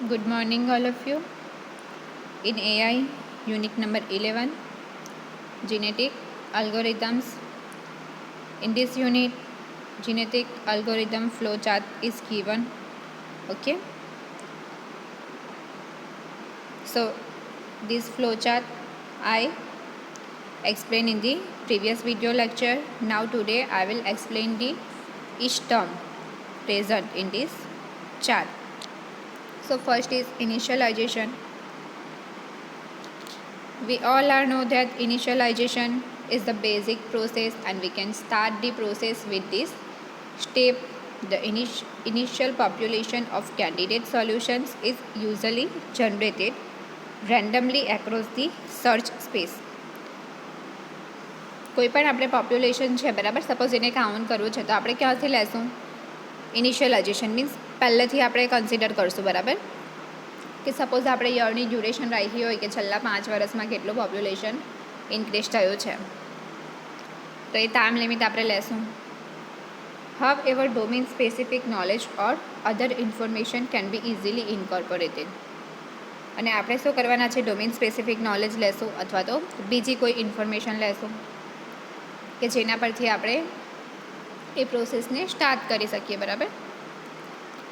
Good morning, all of you. In AI, unit number 11, genetic algorithms. In this unit, genetic algorithm flowchart is given. Okay. So, this flowchart I explained in the previous video lecture. Now today I will explain the each term present in this chart. So first is initialization. We all are know that initialization is the basic process and we can start the process with this step. The initial population of candidate solutions is usually generated randomly across the search space. કોઈ પણ આપણે population છે બરાબર, suppose એને count કરવું છે તો આપણે ક્યાંથી લેશું? ઇનિશિયલાઇઝેશન મીન્સ પહેલેથી આપણે કન્સિડર કરશું બરાબર, કે સપોઝ આપણે યરની ડ્યુરેશન રાખી હોય કે છેલ્લા 5 વર્ષમાં કેટલું પોપ્યુલેશન ઇન્ક્રીઝ થયું છે, તો એ ટાઈમ લિમિટ આપણે લેશું. However, domain specific knowledge or other information can be easily incorporated. અને આપણે શું કરવાના છે? ડોમેન સ્પેસિફિક નોલેજ લેશું અથવા તો બીજી કોઈ ઇન્ફોર્મેશન લેશું કે જેના પરથી આપણે એ પ્રોસેસને સ્ટાર્ટ કરી શકીએ બરાબર.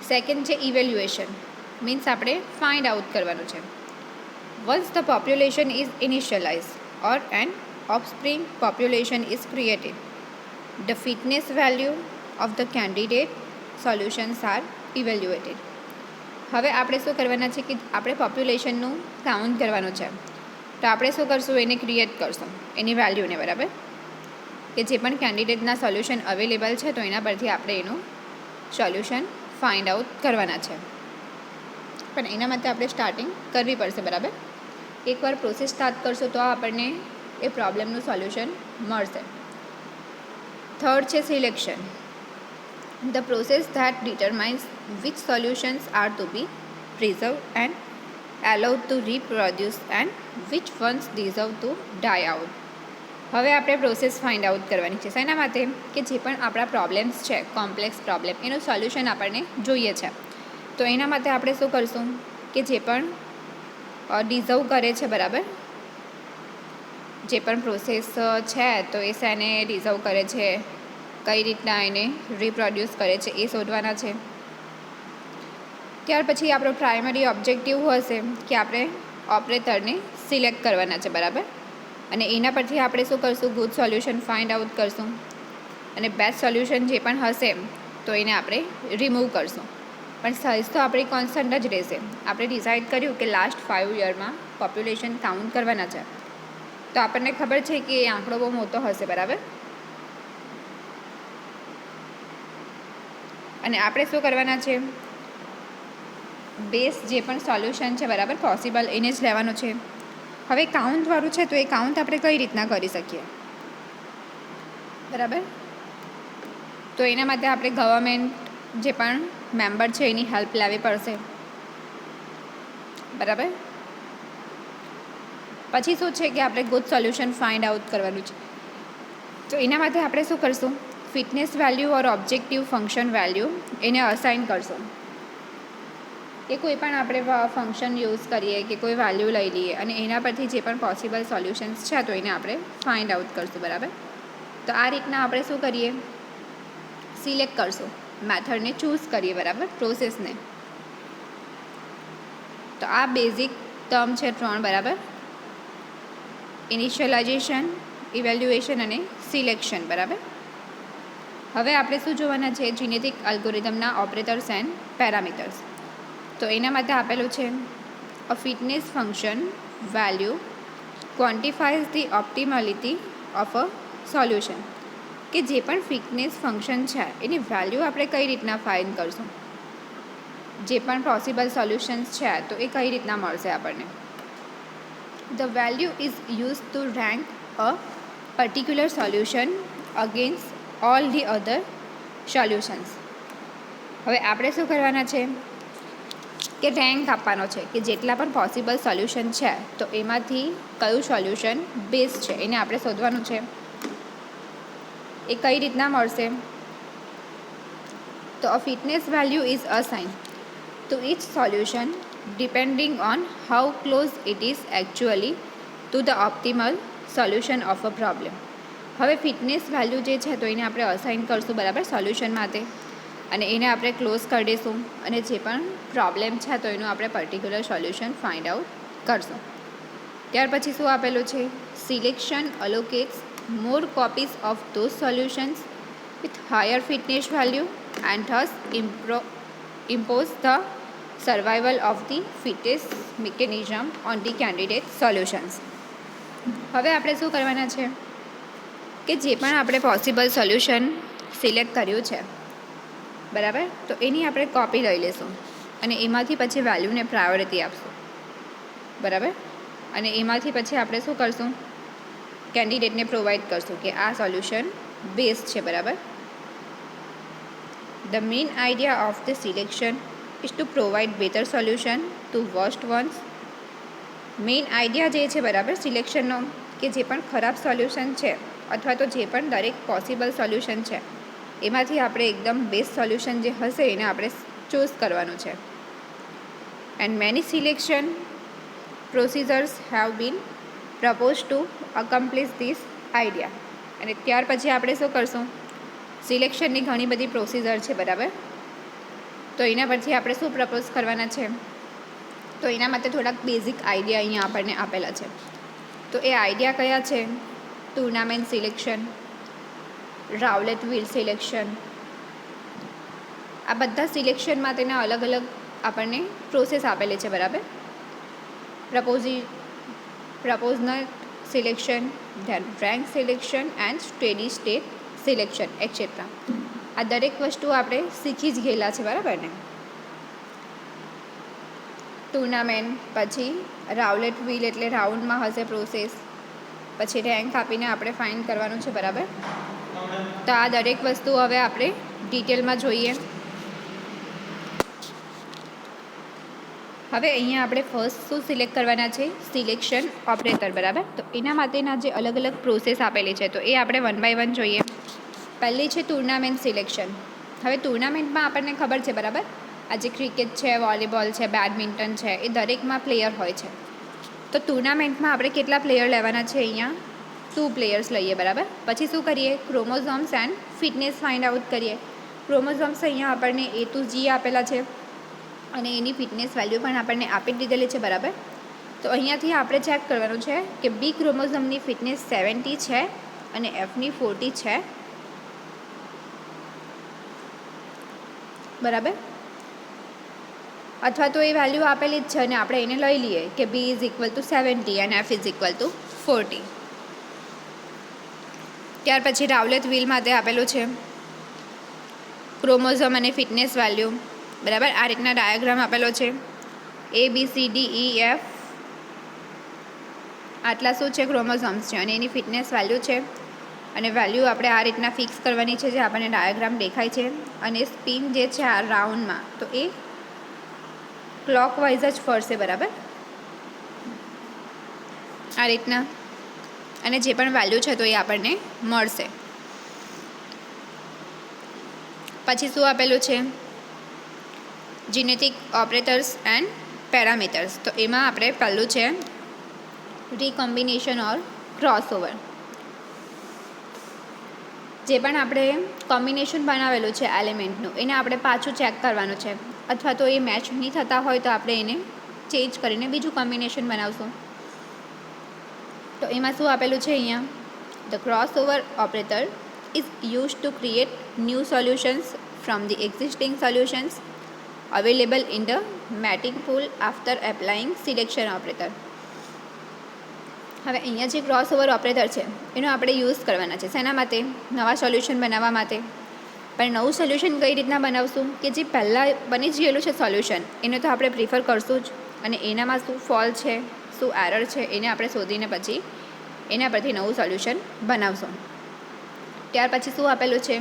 સેકન્ડ છે ઇવેલ્યુએશન, મીન્સ આપણે ફાઇન્ડ આઉટ કરવાનું છે. Once the population is initialize or an offspring population is created, the fitness value of the candidate solutions are evaluated. હવે આપણે શું કરવાના છે કે આપણે પોપ્યુલેશનનું કાઉન્ટ કરવાનું છે, તો આપણે શું કરશું? એને ક્રિએટ કરશું એની વેલ્યુને બરાબર, કે જે પણ કેન્ડિડેટના સોલ્યુશન અવેલેબલ છે તો એના પરથી આપણે એનું સોલ્યુશન ફાઇન્ડ આઉટ કરવાના છે. પણ એના માટે આપણે સ્ટાર્ટિંગ કરવી પડશે બરાબર. એકવાર પ્રોસેસ સ્ટાર્ટ કરશું તો આપણને એ પ્રોબ્લેમનું સોલ્યુશન મળશે. થર્ડ છે selection, the process that determines which solutions are to be preserved and allowed to reproduce and which ones deserve to die out. હવે આપણે પ્રોસેસ ફાઇન્ડ આઉટ કરવાની છે શેના માટે? કે જે પણ આપણા પ્રોબ્લેમ્સ છે, કોમ્પ્લેક્સ પ્રોબ્લેમ, એનું સોલ્યુશન આપણને જોઈએ છે. તો એના માટે આપણે શું કરશું કે જે પણ ડિઝર્વ કરે છે બરાબર, જે પણ પ્રોસેસ છે તો એ શેને ડિઝર્વ કરે છે, કઈ રીતના એને રિપ્રોડ્યુસ કરે છે એ શોધવાના છે. ત્યાર પછી આપણો પ્રાઇમરી ઓબ્જેક્ટિવ હશે કે આપણે ઓપરેટરને સિલેક્ટ કરવાના છે બરાબર, અને એના પરથી આપણે શું કરશું? ગુડ સોલ્યુશન ફાઇન્ડ આઉટ કરશું અને બેસ્ટ સોલ્યુશન જે પણ હશે તો એને આપણે રિમૂવ કરશું. પણ સાઇઝ તો આપણી કોન્સ્ટન્ટ જ રહેશે. આપણે ડિસાઇડ કર્યું કે લાસ્ટ 5 યરમાં પોપ્યુલેશન કાઉન્ટ કરવાના છે, તો આપણને ખબર છે કે એ આંકડો બહુ મોટો હશે બરાબર. અને આપણે શું કરવાના છે? બેસ્ટ જે પણ સોલ્યુશન છે બરાબર પોસિબલ એને જ લેવાનું છે. હવે કાઉન્ટવાળું છે તો એ કાઉન્ટ આપણે કઈ રીતના કરી શકીએ બરાબર? તો એના માટે આપણે ગવર્મેન્ટ જે પણ મેમ્બર છે એની હેલ્પ લેવી પડશે બરાબર. પછી શું છે કે આપણે ગુડ સોલ્યુશન ફાઇન્ડ આઉટ કરવાનું છે. તો એના માટે આપણે શું કરશું? ફિટનેસ વેલ્યુ ઓર ઓબ્જેક્ટિવ ફંક્શન વેલ્યુ એને અસાઇન કરશું, કે કોઈ પણ આપણે ફંક્શન યુઝ કરીએ કે કોઈ વેલ્યુ લઈ લઈએ અને એના પરથી જે પણ પોસિબલ સોલ્યુશન્સ છે તો એને આપણે ફાઇન્ડ આઉટ કરશું બરાબર. તો આ રીતના આપણે શું કરીએ? સિલેક્ટ કરશું, મેથડને ચૂઝ કરીએ બરાબર, પ્રોસેસને. તો આ બેઝિક ટર્મ છે 3 બરાબર, ઇનિશિયલાઇઝેશન, ઇવેલ્યુએશન અને સિલેક્શન બરાબર. હવે આપણે શું જોવાના છે? જીનેટિક અલ્ગોરિધમના ઓપરેટર્સ એન્ડ પેરામીટર્સ. તો એના માટે આપેલું છે a fitness function value quantifies the optimality of a solution, કે જે પણ ફિટનેસ ફંક્શન છે એની વેલ્યુ આપણે કઈ રીતના ફાઇન્ડ કરશું? જે પણ પોસિબલ સોલ્યુશન્સ છે તો એ કઈ રીતના મળશે આપણને? The value is use to rank a particular solution against all the other solutions. હવે આપણે શું કરવાના છે કે રેન્ક આપવાનો છે કે જેટલા પણ પોસિબલ સોલ્યુશન છે તો એમાંથી કયું સોલ્યુશન બેસ્ટ છે એને આપણે શોધવાનું છે. એ કઈ રીતના મળશે? તો a fitness value is assign to each solution depending on how close it is actually to the optimal solution of a problem. હવે ફિટનેસ વેલ્યુ જે છે તો એને આપણે અસાઇન કરશું બરાબર સોલ્યુશન માટે, અને એને આપણે ક્લોઝ કરી દઈશું, અને જે પણ પ્રોબ્લેમ છે તો એનું આપણે પર્ટિક્યુલર સોલ્યુશન ફાઇન્ડ આઉટ કરશું. ત્યાર પછી શું આપેલું છે? Selection allocates more copies of those solutions with higher fitness value and thus impose the survival of the fittest mechanism on the candidate solutions. હવે આપણે શું કરવાના છે કે જે પણ આપણે પોસિબલ સોલ્યુશન સિલેક્ટ કર્યું છે બરાબર, તો એની આપણે કોપી લઈ લઈશું અને એમાંથી પછી વેલ્યુને પ્રાયોરિટી આપશું બરાબર, અને એમાંથી પછી આપણે શું કરશું? કેન્ડિડેટને પ્રોવાઈડ કરશું કે આ સોલ્યુશન બેસ્ટ છે બરાબર. The main idea of the selection is to provide better solution to worst ones. Main idea જે છે બરાબર સિલેક્શનનો, કે જે પણ ખરાબ સોલ્યુશન છે અથવા તો જે પણ દરેક પોસિબલ સોલ્યુશન છે એમાંથી આપણે એકદમ બેસ્ટ સોલ્યુશન જે હશે એને આપણે ચૂઝ કરવાનું છે. And many selection procedures have been propose to accomplish this idea. અને ત્યાર પછી આપણે શું કરશું? સિલેક્શનની ઘણી બધી પ્રોસિજર છે બરાબર, તો એના પરથી આપણે શું પ્રપોઝ કરવાના છે? તો એના માટે થોડાક બેઝિક આઈડિયા અહીંયા આપણને આપેલા છે. તો એ આઈડિયા કયા છે? Tournament selection, roulette wheel selection, આ બધા સિલેક્શન માટેના અલગ અલગ આપણને પ્રોસેસ આપેલી છે બરાબર. Proportional selection, then rank selection and steady state selection etcetera. આ દરેક વસ્તુ આપણે શીખી જ ગયેલા છે બરાબર ને. ટુર્નામેન્ટ, પછી રાઉલેટ વ્હીલ એટલે રાઉન્ડમાં હશે પ્રોસેસ, પછી રેન્ક આપીને આપણે ફાઇન્ડ કરવાનું છે બરાબર. તો આ દરેક વસ્તુ હવે આપણે ડિટેલમાં જોઈએ. હવે અહીંયા આપણે ફર્સ્ટ શું સિલેક્ટ કરવાના છે? સિલેક્શન ઓપરેટર બરાબર. તો એના માટેના જે અલગ અલગ પ્રોસેસ આપેલી છે તો એ આપણે વન બાય વન જોઈએ. પહેલી છે ટુર્નામેન્ટ સિલેક્શન. હવે ટુર્નામેન્ટમાં આપણને ખબર છે બરાબર, આજે ક્રિકેટ છે, વોલીબોલ છે, બેડમિન્ટન છે, એ દરેકમાં પ્લેયર હોય છે. તો ટુર્નામેન્ટમાં આપણે કેટલા પ્લેયર લેવાના છે? અહીંયા 2 પ્લેયર્સ લઈએ બરાબર. પછી શું કરીએ? Chromosomes and fitness find out કરીએ. ક્રોમોઝોમ્સ અહીંયા આપણને A to G આપેલા છે અને એની ફિટનેસ વેલ્યુ પણ આપણને આપી દીધેલી છે બરાબર. તો અહીંયાથી આપણે ચેક કરવાનું છે કે બી ક્રોમોઝોમની ફિટનેસ 70 છે અને એફની 40 છે બરાબર. અથવા તો એ વેલ્યુ આપેલી જ છે અને આપણે એને લઈ લઈએ કે બી ઇઝ ઇક્વલ ટુ 70 અને એફ ઇઝ ઇક્વલ ટુ 40. ત્યાર પછી રાઉલેટ વ્હીલ માટે આપેલું છે ક્રોમોઝોમ અને ફિટનેસ વેલ્યુ બરાબર. આ રીતના ડાયાગ્રામ આપેલો છે. ABCDEF આટલા શું છે? ક્રોમોઝોમ્સ છે અને એની ફિટનેસ વેલ્યુ છે, અને વેલ્યુ આપણે આ રીતના ફિક્સ કરવાની છે જે આપણને ડાયાગ્રામ દેખાય છે. અને સ્પિન જે છે આ રાઉન્ડમાં તો એ ક્લોકવાઇઝ જ ફરશે બરાબર આ રીતના, અને જે પણ વેલ્યુ છે તો એ આપણને મળશે. પછી શું આપેલું છે? Genetic operators and parameters. તો એમાં આપણે પહેલું છે રીકોમ્બિનેશન ઓર ક્રોસઓવર. જે પણ આપણે કોમ્બિનેશન બનાવેલું છે એલિમેન્ટનું એને આપણે પાછું ચેક કરવાનું છે, અથવા તો એ મેચ નહીં થતા હોય તો આપણે એને ચેન્જ કરીને બીજું કોમ્બિનેશન બનાવશું. તો એમાં શું આપેલું છે અહીંયા? The crossover operator is use to create new solutions from the existing solutions available in the matting pool after applying selection operator. હવે અહીંયા જે ક્રોસઓવર ઓપરેટર છે એનો આપણે યુઝ કરવાના છે શેના માટે? નવા સોલ્યુશન બનાવવા માટે. પણ નવું સોલ્યુશન કઈ રીતના બનાવશું કે જે પહેલાં બની જ ગયેલું છે સોલ્યુશન એને તો આપણે પ્રિફર કરશું જ, અને એનામાં શું ફોલ છે, શું એરર છે એને આપણે શોધીને પછી એના પરથી નવું સોલ્યુશન બનાવશું. ત્યાર પછી શું આપેલું છે?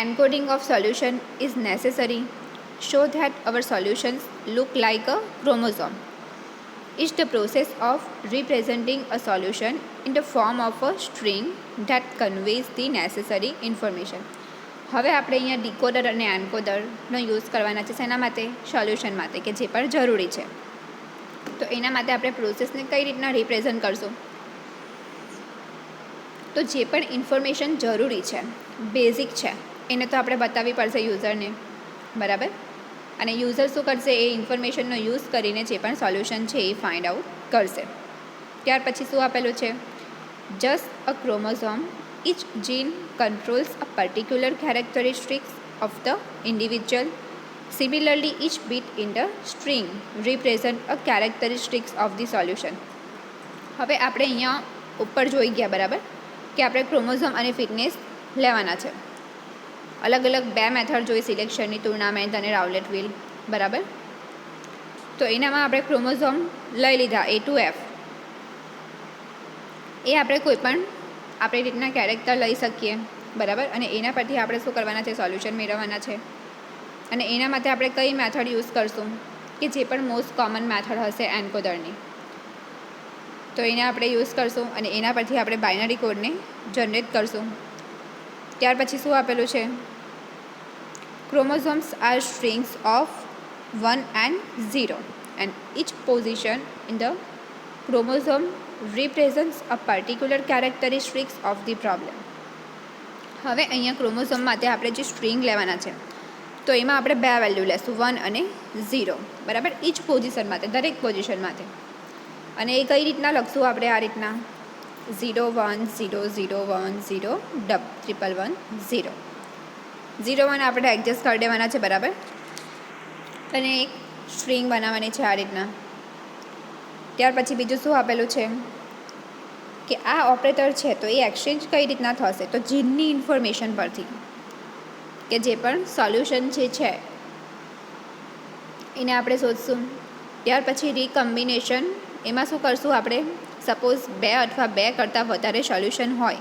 Encoding of solution is necessary show that our solutions look like a chromosome. Is the process of representing a solution in the form of a string that conveys the necessary information. હવે આપણે અહીંયા decoder અને એન્કોડરનો use કરવાના છે શેના માટે? Solution માટે, કે જે પણ જરૂરી છે. તો એના માટે આપણે પ્રોસેસને કઈ રીતના રિપ્રેઝન્ટ કરશું? તો જે પણ ઇન્ફોર્મેશન જરૂરી છે, બેઝિક છે, એને તો આપણે બતાવવી પડશે યુઝરને, બરાબર. અને યુઝર શું કરશે? એ ઇન્ફોર્મેશનનો યુઝ કરીને જે પણ સોલ્યુશન છે એ ફાઇન્ડ આઉટ કરશે. ત્યાર પછી શું આપેલું છે? Just a chromosome, each gene controls a particular characteristics of the individual. Similarly, each bit in the string represent a characteristics of the solution. હવે આપણે અહીંયા ઉપર જોઈ ગયા, બરાબર, કે આપણે ક્રોમોઝોમ અને ફિટનેસ લેવાના છે. અલગ અલગ બે મેથડ જોઈ સિલેક્શનની, ટુર્નામેન્ટ અને રાઉલેટ વ્હીલ, બરાબર. તો એનામાં આપણે ક્રોમોઝોમ લઈ લીધા A to F. એ આપણે કોઈ પણ આપણી રીતના કેરેક્ટર લઈ શકીએ, બરાબર. અને એના પરથી આપણે શું કરવાના છે? સોલ્યુશન મેળવવાના છે. અને એના માટે આપણે કઈ મેથડ યુઝ કરશું? કે જે પણ મોસ્ટ કોમન મેથડ હશે એન્કોડરની, તો એને આપણે યુઝ કરશું અને એના પરથી આપણે બાઇનરી કોડને જનરેટ કરશું. ત્યાર પછી શું આપેલું છે? Chromosomes R strings of 1 and 0 and each position in the chromosome represents a particular characteristics of the problem. હવે અહીંયા ક્રોમોઝોમ માટે આપણે જે સ્ટ્રિંગ લેવાના છે, તો એમાં આપણે બે વેલ્યુ લેશું, 1 અને 0, બરાબર. ઈચ પોઝિશન માટે, દરેક પોઝિશન માટે. અને એ કઈ રીતના લખશું આપણે? આ રીતના 0 1 0 0 1 0 1 1 0 0 1 આપણે એડજસ્ટ કરી દેવાના છે, બરાબર. અને એક સ્ટ્રિંગ બનાવવાની છે આ રીતના. ત્યાર પછી બીજું શું આપેલું છે? કે આ ઓપરેટર છે તો એ એક્સચેન્જ કઈ રીતના થશે? તો જીનની ઇન્ફોર્મેશન પરથી, કે જે પણ સોલ્યુશન છે એને આપણે શોધશું. ત્યાર પછી રીકમ્બિનેશન, એમાં શું કરશું આપણે? સપોઝ 2 અથવા 2 કરતાં વધારે સોલ્યુશન હોય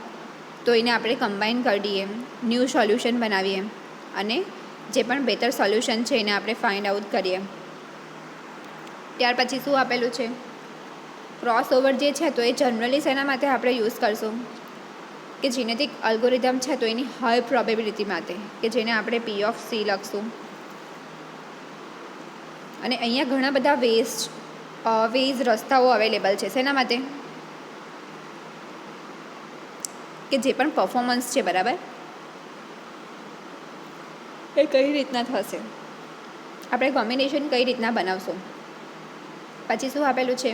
તો એને આપણે કમ્બાઈન કરી દઈએ, ન્યૂ સોલ્યુશન બનાવીએ અને જે પણ બેટર સોલ્યુશન છે એને આપણે ફાઇન્ડ આઉટ કરીએ. ત્યાર પછી શું આપેલું છે? ક્રોસ ઓવર જે છે તો એ જનરલી શેના માટે આપણે યુઝ કરશું? કે જીનેટિક અલ્ગોરિધમ છે તો એની હાઈ પ્રોબેબિલિટી માટે, કે જેને આપણે P(C) લખશું. અને અહીંયા ઘણા બધા વેઝ રસ્તાઓ અવેલેબલ છે શેના માટે? કે જે પણ પરફોર્મન્સ છે, બરાબર, એ કઈ રીતના થશે, આપણે કોમ્બિનેશન કઈ રીતના બનાવશું. પછી શું આપેલું છે?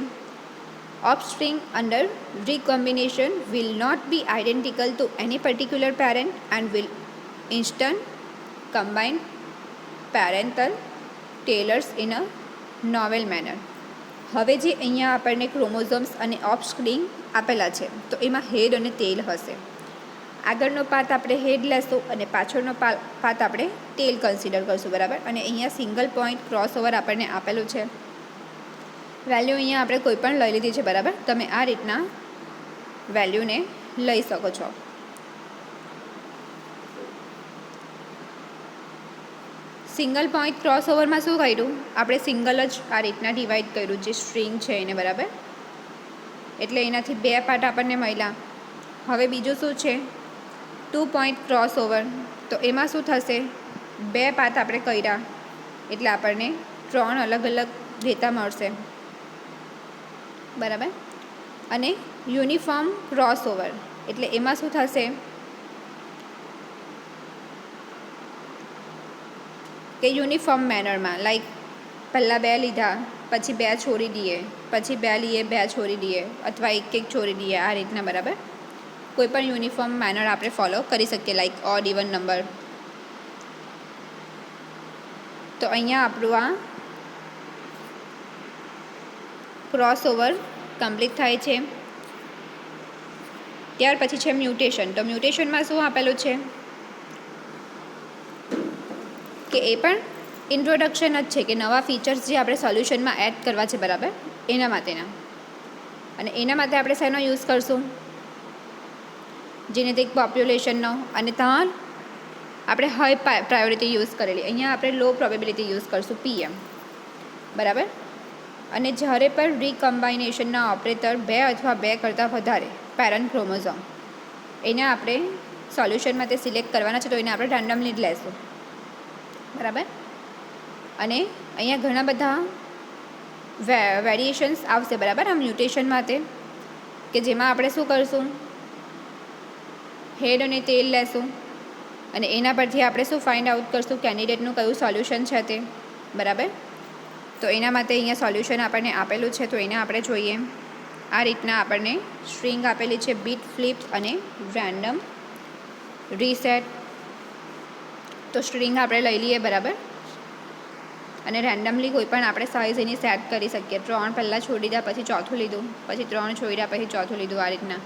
Of string under recombination will not be identical to any particular parent and will instant combine parental tailors in a novel manner. હવે જે અહીંયા આપણને ક્રોમોઝોમ્સ અને ઓફ સ્ટ્રિંગ આપેલા છે તો એમાં હેડ અને ટેલ હશે. આગળનો પાર્ટ આપણે હેડ લેશું અને પાછળનો પાર્ટ આપણે ટેલ કન્સિડર કરશું, બરાબર. અને અહીંયા સિંગલ પોઈન્ટ ક્રોસ ઓવર આપણને આપેલું છે. વેલ્યુ અહીંયા આપણે કોઈ પણ લઈ લીધી છે, બરાબર. તમે આ રીતના વેલ્યુને લઈ શકો છો. સિંગલ પોઈન્ટ ક્રોસ ઓવરમાં શું કર્યું? આપણે સિંગલ જ આ રીતના ડિવાઈડ કર્યું જે સ્ટ્રિંગ છે એને, બરાબર. એટલે એનાથી 2 પાર્ટ આપણને મળ્યા. હવે બીજું શું છે? 2 પોઈન્ટ ક્રોસ ઓવર, તો એમાં શું થશે? 2 પાર્ટ આપણે કર્યા એટલે આપણને 3 અલગ અલગ ડેટા મળશે, બરાબર. અને યુનિફોર્મ ક્રોસ ઓવર એટલે એમાં શું થશે? કે યુનિફોર્મ મેનરમાં, લાઈક પહેલાં 2 લીધા, પછી 2 છોડી દઈએ, પછી 2 લઈએ 2 છોડી દઈએ, અથવા એક છોડી દઈએ, આ રીતના, બરાબર. કોઈ પણ યુનિફોર્મ મેનર આપણે ફોલો કરી શકીએ, લાઈક ઓડ ઇવન નંબર. તો અહીંયા આપણું આ ક્રોસ ઓવર કમ્પ્લીટ થાય છે. ત્યાર પછી છે મ્યુટેશન. તો મ્યુટેશનમાં શું આપેલું છે? કે એ પણ ઇન્ટ્રોડક્શન જ છે, કે નવા ફીચર્સ જે આપણે સોલ્યુશનમાં એડ કરવા છે, બરાબર, એના માટેના. અને એના માટે આપણે શેનો યુઝ કરશું? જીનેટિક પોપ્યુલેશનનો. અને ત્યાં આપણે હાઈ પ્રાયોરિટી યુઝ કરેલી, અહીંયા આપણે લો પ્રોબેબિલિટી યુઝ કરશું, PM, બરાબર. અને જ્યારે પણ રીકમ્બાઇનેશનના ઓપરેટર 2 અથવા 2 કરતાં વધારે પેરેન્ટ ક્રોમોઝોમ, એને આપણે સોલ્યુશનમાં તે સિલેક્ટ કરવાના છે, તો એને આપણે રેન્ડમલી જ લેશું, બરાબર. અને અહીંયા ઘણા બધા વેરિએશન્સ આવશે, બરાબર, આ મ્યુટેશન માટે, કે જેમાં આપણે શું કરશું, હેડ અને ટેલ લેશું અને એના પરથી આપણે શું ફાઇન્ડ આઉટ કરશું, કેન્ડિડેટનું કયું સોલ્યુશન છે તે, બરાબર. તો એના માટે અહીંયા સોલ્યુશન આપણને આપેલું છે, તો એને આપણે જોઈએ. આ રીતના આપણને સ્ટ્રિંગ આપેલી છે, બીટ ફ્લિપ અને રેન્ડમ રીસેટ. તો સ્ટ્રિંગ આપણે લઈ લઈએ, બરાબર, અને રેન્ડમલી કોઈ પણ આપણે સાઇઝ એની સેટ કરી શકીએ. 3 પહેલાં છોડી દીધા, પછી ચોથું લીધું, પછી 3 છોડ્યા, પછી ચોથું લીધું, આ રીતના.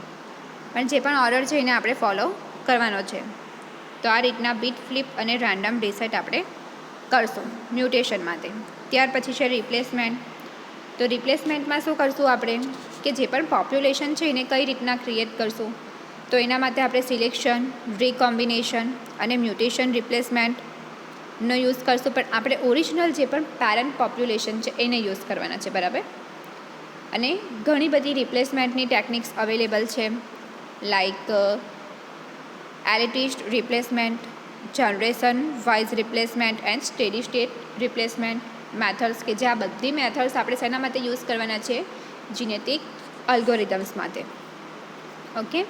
પણ જે પણ ઓર્ડર છે એને આપણે ફોલો કરવાનો છે. તો આ રીતના બીટ ફ્લિપ અને રેન્ડમ રીસેટ આપણે કરશું મ્યુટેશન માટે. ત્યાર પછી છે રિપ્લેસમેન્ટ. તો રિપ્લેસમેન્ટમાં શું કરશું આપણે, કે જે પણ પોપ્યુલેશન છે એને કઈ રીતના ક્રિએટ કરશું. તો એના માટે આપણે સિલેક્શન, રીકોમ્બિનેશન અને મ્યુટેશન રિપ્લેસમેન્ટનો યુઝ કરશું. પણ આપણે ઓરિજિનલ જે પણ પેરેન્ટ પોપ્યુલેશન છે એને યુઝ કરવાના છે, બરાબર. અને ઘણી બધી રિપ્લેસમેન્ટની ટેકનિક્સ અવેલેબલ છે, like elitist replacement, generation wise replacement and steady state replacement methods, કે જે આ બધી મેથડ્સ આપણે શેના માટે યુઝ કરવાના છે, જીનેટિક અલ્ગોરિધમ્સ માટે. ઓકે,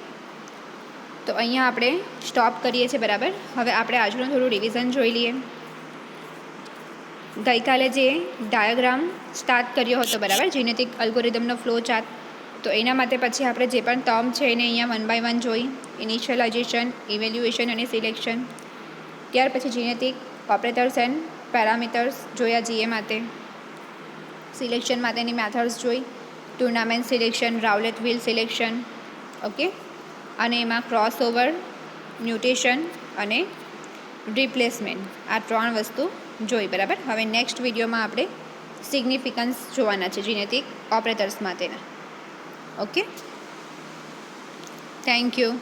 તો અહીંયા આપણે સ્ટોપ કરીએ છીએ, બરાબર. હવે આપણે આજનું થોડું રિવિઝન જોઈ લઈએ. ગઈકાલે જે ડાયાગ્રામ સ્ટાર્ટ કર્યો હતો, બરાબર, જીનેટિક અલ્ગોરિધમનો ફ્લો ચાર્ટ, તો એના માટે પછી આપણે જે પણ ટર્મ છે એને અહીંયા 1 by 1 જોઈ. ઇનિશિયલાઇઝેશન, ઇવેલ્યુએશન અને સિલેક્શન. ત્યાર પછી જીનેટિક ઓપરેટર્સ એન્ડ પેરામીટર્સ જોયા જીએ માટે. સિલેક્શન માટેની મેથડ્સ જોઈ, tournament selection, roulette wheel selection. Okay, અને એમાં ક્રોસઓવર, મ્યુટેશન અને રિપ્લેસમેન્ટ, આ 3 વસ્તુ જોઈ, બરાબર. હવે નેક્સ્ટ વિડીયોમાં આપણે સિગ્નિફિકન્સ જોવાના છે જીનેટિક ઓપરેટર્સ માટેના. Okay, thank you.